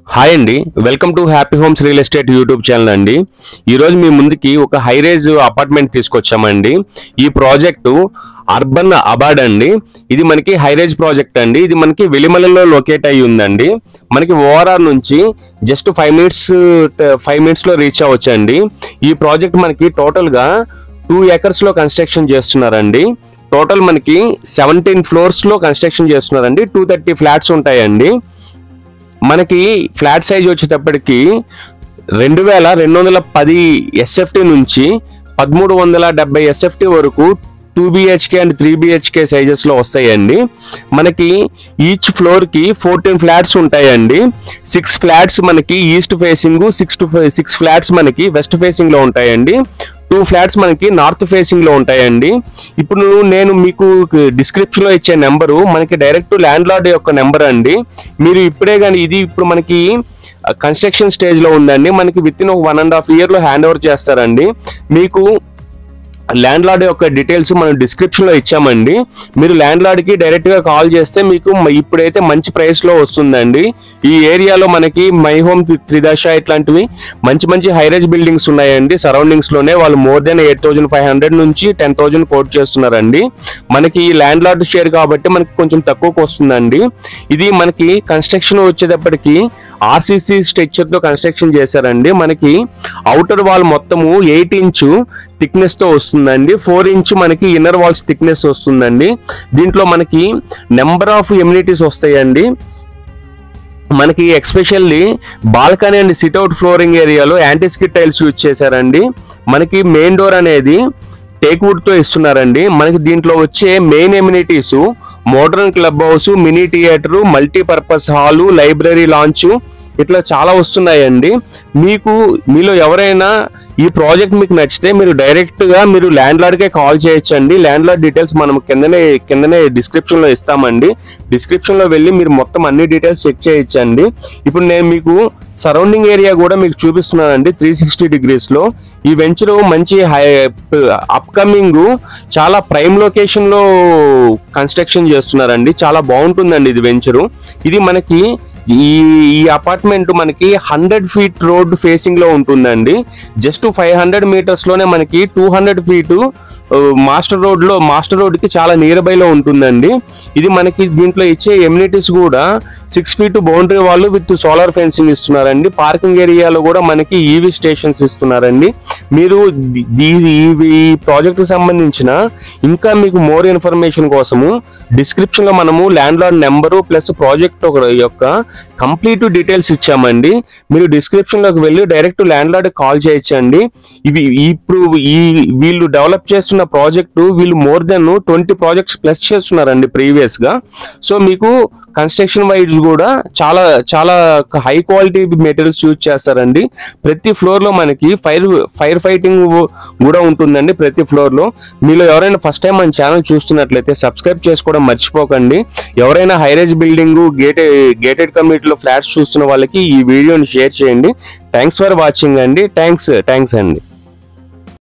Hi అండి, welcome to happy homes real estate YouTube channel అండి. ఈరోజు మీ ముందుకి ఒక హై రైజ్ అపార్ట్మెంట్ తీసుకొచ్చామండి. ఈ ప్రాజెక్టు అర్బన్ అబార్డ్ అండి. ఇది మనకి హై రైజ్ ప్రాజెక్ట్ అండి. ఇది మనకి వెలిమలలో లొకేట్ అయ్యి ఉందండి. మనకి ఓఆర్ఆర్ నుంచి జస్ట్ 5 మినిట్స్ లో రీచ్ అవ్వచ్చండి. ఈ ప్రాజెక్ట్ మనకి టోటల్ గా 2 acres లో కన్స్ట్రక్షన్ చేస్తున్నారండి. టోటల్ మనకి 17 floors లో కన్స్ట్రక్షన్ చేస్తున్నారండి. 230 ఫ్లాట్స్ ఉంటాయండి. మనకి ఫ్లాట్ సైజ్ వచ్చేటప్పటికి 2210 SFT నుంచి 1370 SFT వరకు 2 BHK అండ్ 3 BHK సైజెస్ లో వస్తాయండి. మనకి ఈచ్ ఫ్లోర్ కి 14 ఫ్లాట్స్ ఉంటాయండి. 6 ఫ్లాట్స్ మనకి ఈస్ట్ ఫేసింగ్, 6 ఫ్లాట్స్ మనకి వెస్ట్ ఫేసింగ్ లో ఉంటాయండి. 2 ఫ్లాట్స్ మనకి నార్త్ ఫేసింగ్ లో ఉంటాయండి. ఇప్పుడు నేను మీకు డిస్క్రిప్షన్ లో ఇచ్చే నెంబరు మనకి డైరెక్ట్ ల్యాండ్ లార్డ్ యొక్క నెంబర్ అండి. మీరు ఇప్పుడే కానీ ఇది ఇప్పుడు మనకి కన్స్ట్రక్షన్ స్టేజ్ లో ఉందండి. మనకి విత్ ఇన్ 1.5 year లో హ్యాండ్ ఓవర్ చేస్తారండి. మీకు ల్యాండ్ లార్డ్ యొక్క డీటెయిల్స్ మనం డిస్క్రిప్షన్ లో ఇచ్చామండి. మీరు ల్యాండ్ లార్డ్ కి డైరెక్ట్ గా కాల్ చేస్తే మీకు ఇప్పుడైతే మంచి ప్రైస్ లో వస్తుందండి. ఈ ఏరియాలో మనకి మై హోమ్, త్రిదశ ఇట్లాంటివి మంచి హై రైజ్ బిల్డింగ్స్ ఉన్నాయండి. సరౌండింగ్స్ లోనే వాళ్ళు మోర్ దెన్ 8,500 నుంచి 10,000 కోట్ చేస్తున్నారండి. మనకి ల్యాండ్ లార్డ్ షేర్ కాబట్టి మనకి కొంచెం తక్కువకు వస్తుందండి. ఇది మనకి కన్స్ట్రక్షన్ వచ్చేటప్పటికి RCC స్ట్రక్చర్ తో కన్స్ట్రక్షన్ చేశారండి. మనకి అవుటర్ వాల్ మొత్తము 8 inch థిక్నెస్ తో వస్తుందండి. 4 inch మనకి ఇన్నర్ వాల్స్ థిక్నెస్ వస్తుందండి. దీంట్లో మనకి నెంబర్ ఆఫ్ ఎమ్యూనిటీస్ వస్తాయండి. మనకి especially balcony and sit-out flooring ఏరియాలో యాంటీ స్కిడ్ టైల్స్ యూజ్ చేశారండి. మనకి మెయిన్ డోర్ అనేది టేక్ వుడ్ తో ఇస్తున్నారండి. మనకి దీంట్లో వచ్చే main amenities modern club house, mini theatre, multipurpose hall, library launch ఇట్లా చాలా వస్తున్నాయండి. మీలో ఎవరైనా ఈ ప్రాజెక్ట్ మీకు నచ్చితే మీరు డైరెక్ట్ గా మీరు ల్యాండ్ లార్డ్ కే కాల్ చేయొచ్చండి. ల్యాండ్ లార్డ్ డీటెయిల్స్ మనం కిందనే డిస్క్రిప్షన్ లో ఇస్తామండి. డిస్క్రిప్షన్ లో వెళ్ళి మీరు మొత్తం అన్ని డీటెయిల్స్ చెక్ చేయొచ్చండి. ఇప్పుడు నేను మీకు సరౌండింగ్ ఏరియా కూడా మీకు చూపిస్తున్నానండి. 360 degrees లో ఈ వెంచర్ మంచి అప్కమింగ్ చాలా ప్రైమ్ లొకేషన్ లో కన్స్ట్రక్షన్ చేస్తున్నారండి. చాలా బాగుంటుందండి ఇది వెంచరు. ఇది మనకి ఈ అపార్ట్మెంట్ మనకి 100 feet రోడ్ ఫేసింగ్ లో ఉంటుందండి. జస్ట్ 500 meters లోనే మనకి 200 feet మాస్టర్ రోడ్ కి చాలా నియర్ బై లో ఉంటుందండి. ఇది మనకి దీంట్లో ఇచ్చే ఎమ్యూనిటీస్ కూడా 6 feet బౌండరీ వాళ్ళు విత్ సోలార్ ఫెన్సింగ్ ఇస్తున్నారండి. పార్కింగ్ ఏరియాలో కూడా మనకి EV స్టేషన్స్ ఇస్తున్నారండి. మీరు ఈ ప్రాజెక్ట్ కి సంబంధించిన ఇంకా మీకు మోర్ ఇన్ఫర్మేషన్ కోసము డిస్క్రిప్షన్ లో మనము land lord number plus project యొక్క కంప్లీట్ డీటెయిల్స్ ఇచ్చామండి. మీరు డిస్క్రిప్షన్ లోకి వెళ్ళి డైరెక్ట్ ల్యాండ్ లార్డ్ కాల్ చేయొచ్చండి. ఇప్పుడు వీళ్ళు డెవలప్ చేస్తున్న ప్రాజెక్టు వీళ్ళు మోర్ దెన్ 20 ప్రాజెక్ట్స్ ప్లస్ చేస్తున్నారండి ప్రీవియస్ గా. సో మీకు కన్స్ట్రక్షన్ వైజ్ కూడా చాలా హై క్వాలిటీ మెటీరియల్స్ యూజ్ చేస్తారండి. ప్రతి ఫ్లోర్ లో మనకి ఫైర్ ఫైటింగ్ కూడా ఉంటుందండి. ప్రతి ఫ్లోర్ లో మీలో ఎవరైనా ఫస్ట్ టైం మన ఛానల్ చూస్తున్నట్లయితే సబ్స్క్రైబ్ చేసుకోవడం మర్చిపోకండి. ఎవరైనా హై రైజ్ బిల్డింగ్ గేటెడ్ కమ్యూనిటీలో ఫ్లాట్స్ చూస్తున్న వాళ్ళకి ఈ వీడియోని షేర్ చేయండి. థ్యాంక్స్ ఫర్ వాచింగ్ అండి. థ్యాంక్స్ అండి.